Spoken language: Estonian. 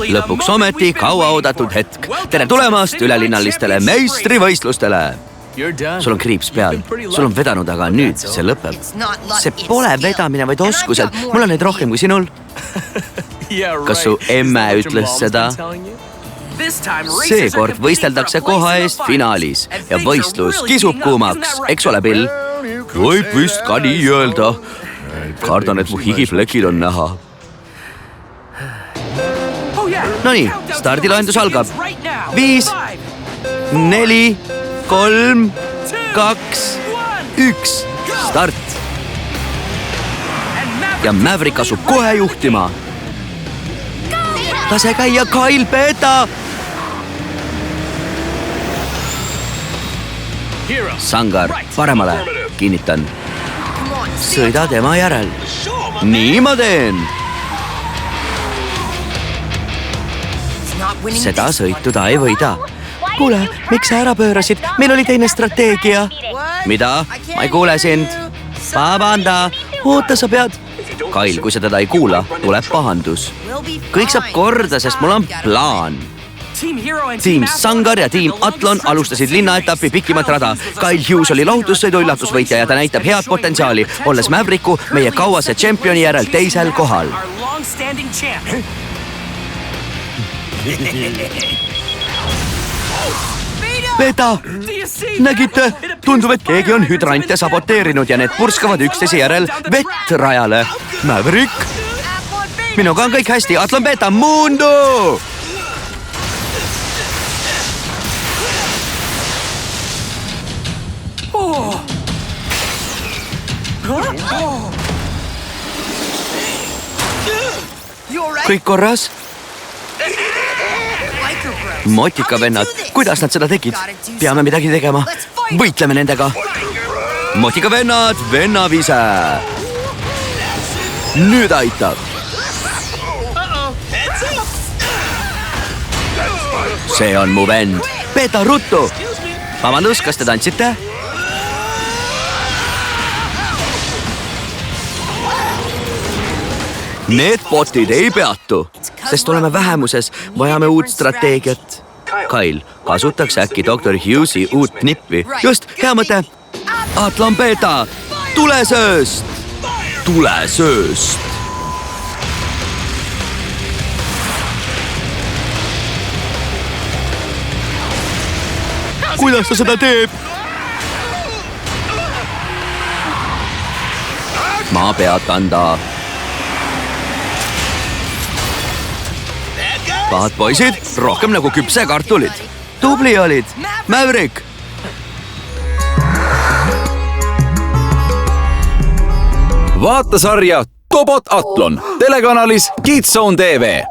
lõpuks ometi kauaoodatud hetk. Tere tulemast ülelinnalistele meistrivõistlustele. Sul on kriips peal, sul on vedanud, aga nüüd see lõpeb. See pole vedamine, vaid oskused. Mul on neid rohkem kui sinul. Kas su emme ütles seda? Seekord võisteldakse koha eest finaalis ja võistlus kisub kuumaks, eks ole, Bill? Võib vist ka nii öelda. Kardan, et mu higiflekid on näha. Nonii, stardiloendus algab. 5, 4, 3, 2, 1, start. Ja Maverick asub kohe juhtima. Lase käia, Kyle, Beta! Sangar, paremale, kinnitan. Sõida tema järel. Nii ma teen. Seda sõitu ta ei võida. Kuule, miks sa ära pöörasid? Meil oli teine strateegia. Mida? Ma ei kuule sind. Vabanda. Oota, sa pead. Kyle, kui sa teda ei kuula, tuleb pahandus. Kõik saab korda, sest mul on plaan. Tiim Sangar ja tiim Athlon alustasid linnaetappi pikimat rada. Kyle Hughes oli lahutussõidu üllatusvõitja ja ta näitab head potentsiaali, olles Mavericku meie kauase tšempioni järel teisel kohal. Beta! Nägite? Tundub, et keegi on hüdrantide saboteerinud ja need purskavad üksteise järel vett rajale. Maverick! Minuga on kõik hästi. Athlon, Beta, Mundo! Kõik korras? Motikavennad, kuidas nad seda tegid? Peame midagi tegema. Võitleme nendega. Motikavennad, vennavise. Nüüd aitab. See on mu vend. Beta, ruttu. Vabandus, kas te tantsite? Need botid ei peatu, sest oleme vähemuses, vajame uut strateegiat. Kyle, kasutaks äkki Dr. Hughesi uut nippi. Just, hea mõte. Athlon, Beta, tulesööst! Tulesööst! Kuidas ta seda teeb? Ma pead kanda. Pahad poisid, rohkem nagu küpsekartulid. Tubli olid. Maverick! Vaata sarja Tobot Athlon telekanalis Kids Zone TV.